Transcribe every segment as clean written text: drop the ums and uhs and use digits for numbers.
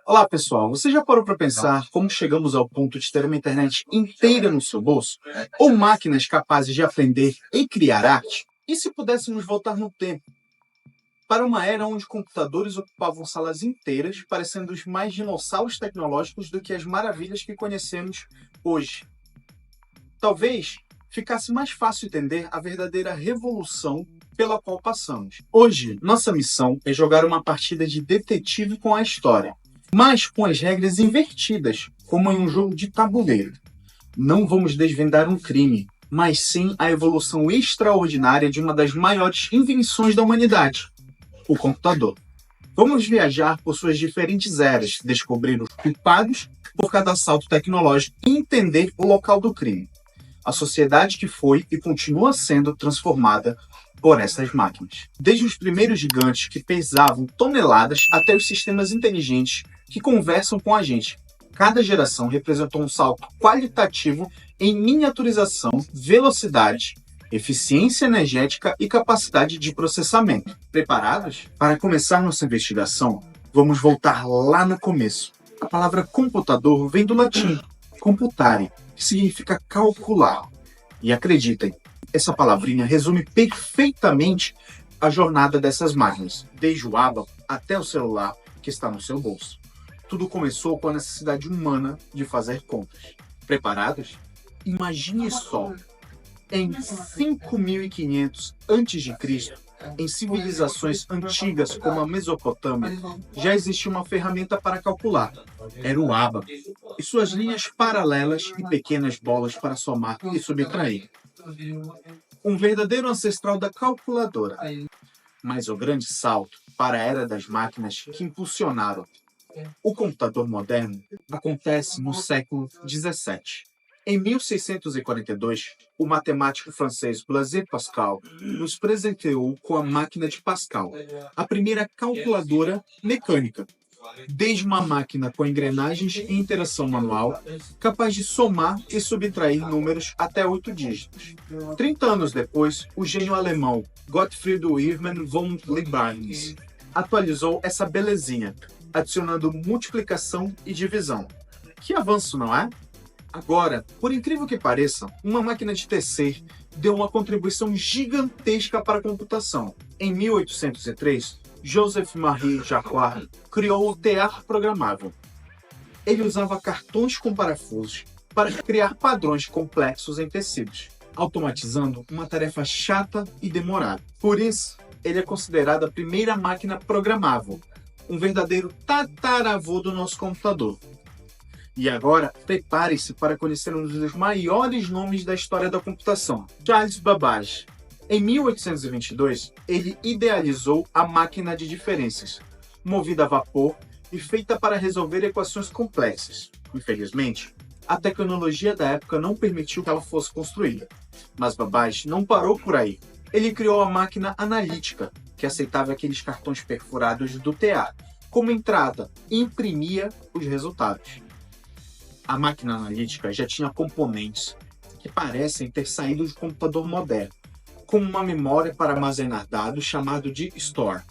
Olá, pessoal. Você já parou para pensar como chegamos ao ponto de ter uma internet inteira no seu bolso? Ou máquinas capazes de aprender e criar arte? E se pudéssemos voltar no tempo, para uma era onde computadores ocupavam salas inteiras, parecendo os mais dinossauros tecnológicos do que as maravilhas que conhecemos hoje? Talvez ficasse mais fácil entender a verdadeira revolução pela qual passamos. Hoje, nossa missão é jogar uma partida de detetive com a história, mas com as regras invertidas, como em um jogo de tabuleiro. Não vamos desvendar um crime, mas sim a evolução extraordinária de uma das maiores invenções da humanidade, o computador. Vamos viajar por suas diferentes eras, descobrir os culpados por cada assalto tecnológico e entender o local do crime. A sociedade que foi e continua sendo transformada por essas máquinas. Desde os primeiros gigantes que pesavam toneladas até os sistemas inteligentes que conversam com a gente. Cada geração representou um salto qualitativo em miniaturização, velocidade, eficiência energética e capacidade de processamento. Preparados? Para começar nossa investigação, vamos voltar lá no começo. A palavra computador vem do latim computare, que significa calcular. E acreditem, essa palavrinha resume perfeitamente a jornada dessas máquinas, desde o abaco até o celular que está no seu bolso. Tudo começou com a necessidade humana de fazer contas. Preparados? Imagine só, em 5500 a.C., em civilizações antigas como a Mesopotâmia, já existia uma ferramenta para calcular. Era o ábaco, e suas linhas paralelas e pequenas bolas para somar e subtrair. Um verdadeiro ancestral da calculadora. Mas o grande salto para a era das máquinas que impulsionaram o computador moderno acontece no século XVII. Em 1642, o matemático francês Blaise Pascal nos presenteou com a máquina de Pascal, a primeira calculadora mecânica. Desde uma máquina com engrenagens e interação manual, capaz de somar e subtrair números até 8 dígitos. 30 anos depois, o gênio alemão Gottfried Wilhelm von Leibniz atualizou essa belezinha, adicionando multiplicação e divisão. Que avanço, não é? Agora, por incrível que pareça, uma máquina de tecer deu uma contribuição gigantesca para a computação. Em 1803, Joseph-Marie Jacquard criou o tear programável. Ele usava cartões com parafusos para criar padrões complexos em tecidos, automatizando uma tarefa chata e demorada. Por isso, ele é considerado a primeira máquina programável, um verdadeiro tataravô do nosso computador. E agora, prepare-se para conhecer um dos maiores nomes da história da computação, Charles Babbage. Em 1822, ele idealizou a máquina de diferenças, movida a vapor e feita para resolver equações complexas. Infelizmente, a tecnologia da época não permitiu que ela fosse construída. Mas Babbage não parou por aí. Ele criou a máquina analítica, que aceitava aqueles cartões perfurados do tear como entrada e imprimia os resultados. A máquina analítica já tinha componentes que parecem ter saído de computador moderno, como uma memória para armazenar dados chamado de store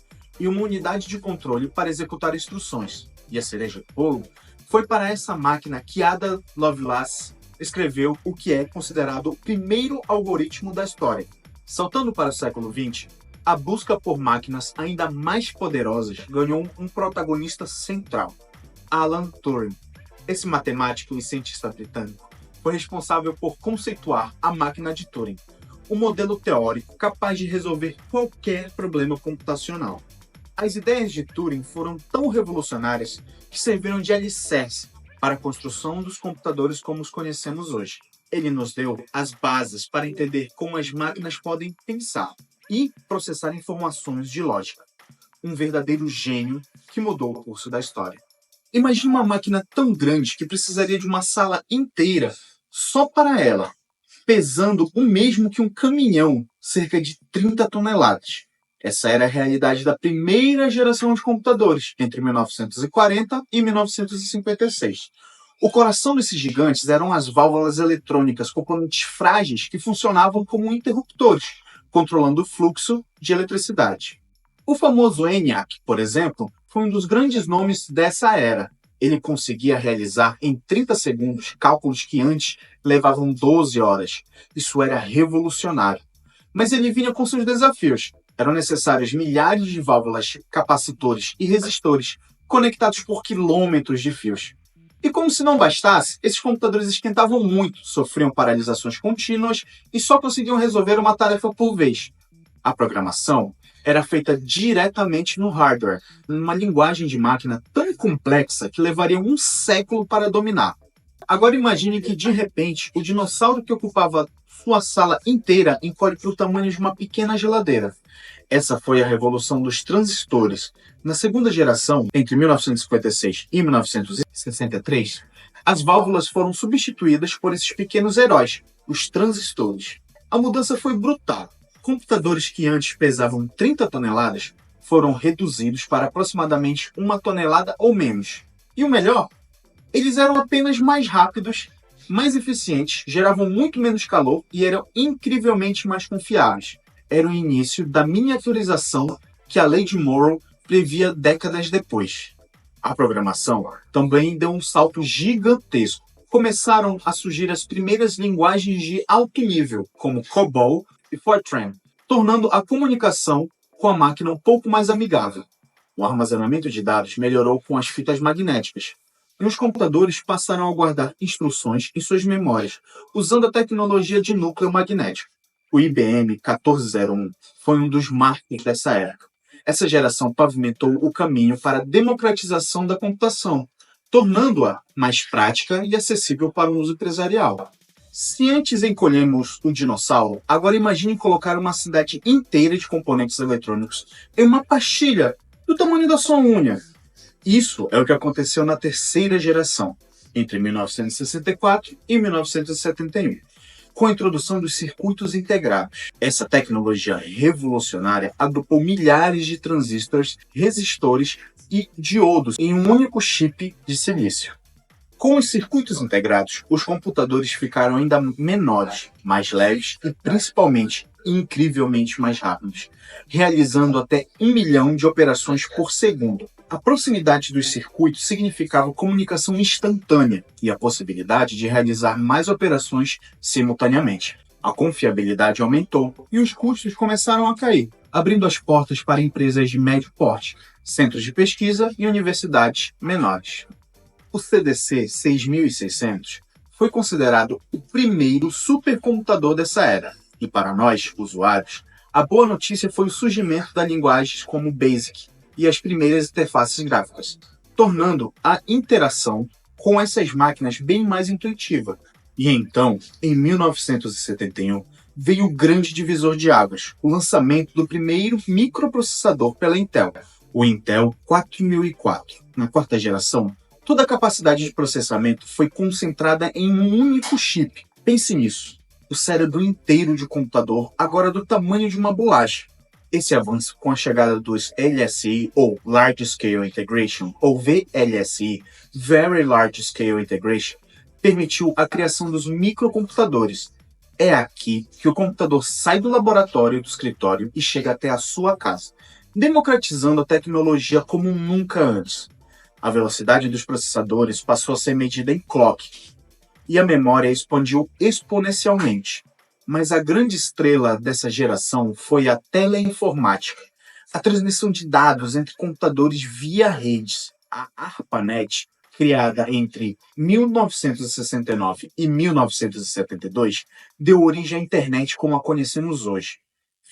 e uma unidade de controle para executar instruções. E a cereja do bolo foi para essa máquina que Ada Lovelace escreveu o que é considerado o primeiro algoritmo da história. Saltando para o século XX, a busca por máquinas ainda mais poderosas ganhou um protagonista central, Alan Turing. Esse matemático e cientista britânico foi responsável por conceituar a máquina de Turing, um modelo teórico capaz de resolver qualquer problema computacional. As ideias de Turing foram tão revolucionárias que serviram de alicerce para a construção dos computadores como os conhecemos hoje. Ele nos deu as bases para entender como as máquinas podem pensar e processar informações de lógica. Um verdadeiro gênio que mudou o curso da história. Imagine uma máquina tão grande que precisaria de uma sala inteira só para ela, pesando o mesmo que um caminhão, cerca de 30 toneladas. Essa era a realidade da primeira geração de computadores, entre 1940 e 1956. O coração desses gigantes eram as válvulas eletrônicas, componentes frágeis que funcionavam como interruptores, controlando o fluxo de eletricidade. O famoso ENIAC, por exemplo, foi um dos grandes nomes dessa era. Ele conseguia realizar em 30 segundos cálculos que antes levavam 12 horas. Isso era revolucionário. Mas ele vinha com seus desafios. Eram necessários milhares de válvulas, capacitores e resistores conectados por quilômetros de fios. E como se não bastasse, esses computadores esquentavam muito, sofriam paralisações contínuas e só conseguiam resolver uma tarefa por vez. A programação era feita diretamente no hardware, numa linguagem de máquina tão complexa que levaria um século para dominar. Agora imagine que, de repente, o dinossauro que ocupava sua sala inteira encolhe para o tamanho de uma pequena geladeira. Essa foi a revolução dos transistores. Na segunda geração, entre 1956 e 1963, as válvulas foram substituídas por esses pequenos heróis, os transistores. A mudança foi brutal. Computadores que antes pesavam 30 toneladas foram reduzidos para aproximadamente 1 tonelada ou menos. E o melhor? Eles eram apenas mais rápidos, mais eficientes, geravam muito menos calor e eram incrivelmente mais confiáveis. Era o início da miniaturização que a lei de Moore previa décadas depois. A programação também deu um salto gigantesco. Começaram a surgir as primeiras linguagens de alto nível, como COBOL e Fortran, tornando a comunicação com a máquina um pouco mais amigável. O armazenamento de dados melhorou com as fitas magnéticas, e os computadores passaram a guardar instruções em suas memórias, usando a tecnologia de núcleo magnético. O IBM 1401 foi um dos marcos dessa época. Essa geração pavimentou o caminho para a democratização da computação, tornando-a mais prática e acessível para o uso empresarial. Se antes encolhemos o dinossauro, agora imagine colocar uma cidade inteira de componentes eletrônicos em uma pastilha do tamanho da sua unha. Isso é o que aconteceu na terceira geração, entre 1964 e 1971, com a introdução dos circuitos integrados. Essa tecnologia revolucionária agrupou milhares de transistores, resistores e diodos em um único chip de silício. Com os circuitos integrados, os computadores ficaram ainda menores, mais leves e, principalmente, incrivelmente mais rápidos, realizando até 1 milhão de operações por segundo. A proximidade dos circuitos significava comunicação instantânea e a possibilidade de realizar mais operações simultaneamente. A confiabilidade aumentou e os custos começaram a cair, abrindo as portas para empresas de médio porte, centros de pesquisa e universidades menores. O CDC 6600 foi considerado o primeiro supercomputador dessa era, e para nós, usuários, a boa notícia foi o surgimento de linguagens como BASIC e as primeiras interfaces gráficas, tornando a interação com essas máquinas bem mais intuitiva. E então, em 1971, veio o grande divisor de águas, o lançamento do primeiro microprocessador pela Intel, o Intel 4004. Na quarta geração, toda a capacidade de processamento foi concentrada em um único chip. Pense nisso, o cérebro inteiro de computador agora do tamanho de uma bolacha. Esse avanço, com a chegada dos LSI, ou Large Scale Integration, ou VLSI, Very Large Scale Integration, permitiu a criação dos microcomputadores. É aqui que o computador sai do laboratório do escritório e chega até a sua casa, democratizando a tecnologia como nunca antes. A velocidade dos processadores passou a ser medida em clock, e a memória expandiu exponencialmente. Mas a grande estrela dessa geração foi a teleinformática, a transmissão de dados entre computadores via redes. A ARPANET, criada entre 1969 e 1972, deu origem à internet como a conhecemos hoje.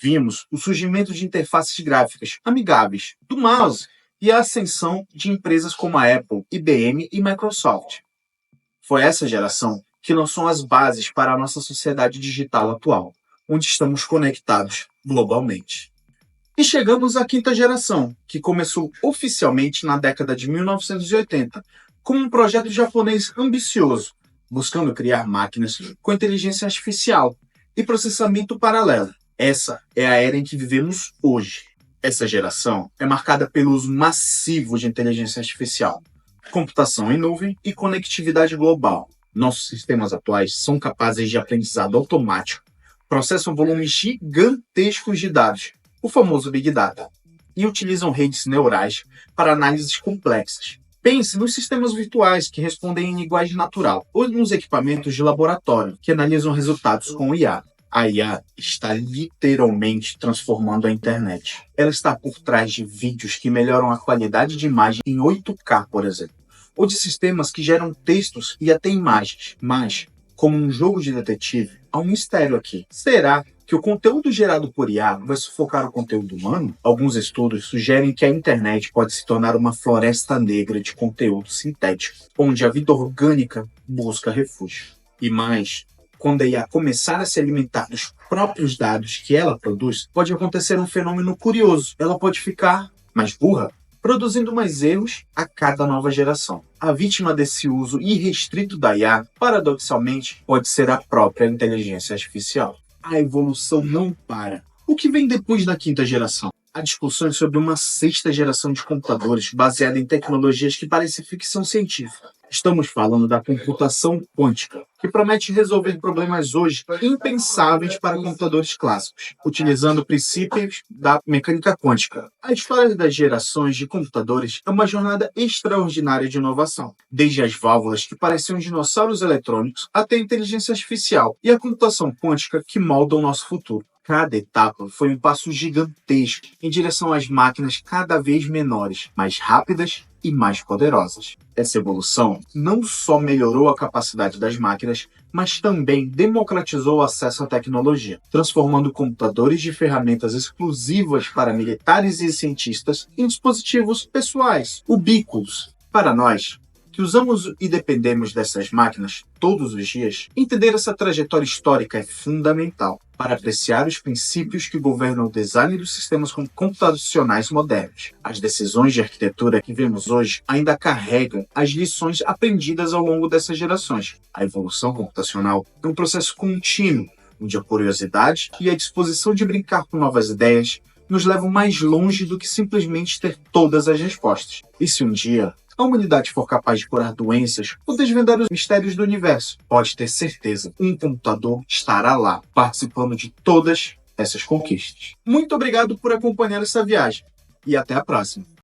Vimos o surgimento de interfaces gráficas amigáveis, do mouse, e a ascensão de empresas como a Apple, IBM e Microsoft. Foi essa geração que lançou as bases para a nossa sociedade digital atual, onde estamos conectados globalmente. E chegamos à quinta geração, que começou oficialmente na década de 1980, como um projeto japonês ambicioso, buscando criar máquinas com inteligência artificial e processamento paralelo. Essa é a era em que vivemos hoje. Essa geração é marcada pelo uso massivo de inteligência artificial, computação em nuvem e conectividade global. Nossos sistemas atuais são capazes de aprendizado automático, processam volumes gigantescos de dados, o famoso Big Data, e utilizam redes neurais para análises complexas. Pense nos sistemas virtuais que respondem em linguagem natural ou nos equipamentos de laboratório que analisam resultados com IA. A IA está literalmente transformando a internet. Ela está por trás de vídeos que melhoram a qualidade de imagem em 8K, por exemplo, ou de sistemas que geram textos e até imagens. Mas, como um jogo de detetive, há um mistério aqui. Será que o conteúdo gerado por IA vai sufocar o conteúdo humano? Alguns estudos sugerem que a internet pode se tornar uma floresta negra de conteúdo sintético, onde a vida orgânica busca refúgio. E mais, quando a IA começar a se alimentar dos próprios dados que ela produz, pode acontecer um fenômeno curioso. Ela pode ficar mais burra, produzindo mais erros a cada nova geração. A vítima desse uso irrestrito da IA, paradoxalmente, pode ser a própria inteligência artificial. A evolução não para. O que vem depois da quinta geração? Há discussões sobre uma sexta geração de computadores baseada em tecnologias que parecem ficção científica. Estamos falando da computação quântica, que promete resolver problemas hoje impensáveis para computadores clássicos, utilizando princípios da mecânica quântica. A história das gerações de computadores é uma jornada extraordinária de inovação, desde as válvulas que pareciam dinossauros eletrônicos até a inteligência artificial e a computação quântica que molda o nosso futuro. Cada etapa foi um passo gigantesco em direção às máquinas cada vez menores, mais rápidas e mais poderosas. Essa evolução não só melhorou a capacidade das máquinas, mas também democratizou o acesso à tecnologia, transformando computadores de ferramentas exclusivas para militares e cientistas em dispositivos pessoais, ubíquos. Para nós, que usamos e dependemos dessas máquinas todos os dias, entender essa trajetória histórica é fundamental para apreciar os princípios que governam o design dos sistemas computacionais modernos. As decisões de arquitetura que vemos hoje ainda carregam as lições aprendidas ao longo dessas gerações. A evolução computacional é um processo contínuo, onde a curiosidade e a disposição de brincar com novas ideias nos levam mais longe do que simplesmente ter todas as respostas. E se um dia a humanidade for capaz de curar doenças ou desvendar os mistérios do universo, pode ter certeza, um computador estará lá, participando de todas essas conquistas. Muito obrigado por acompanhar essa viagem e até a próxima.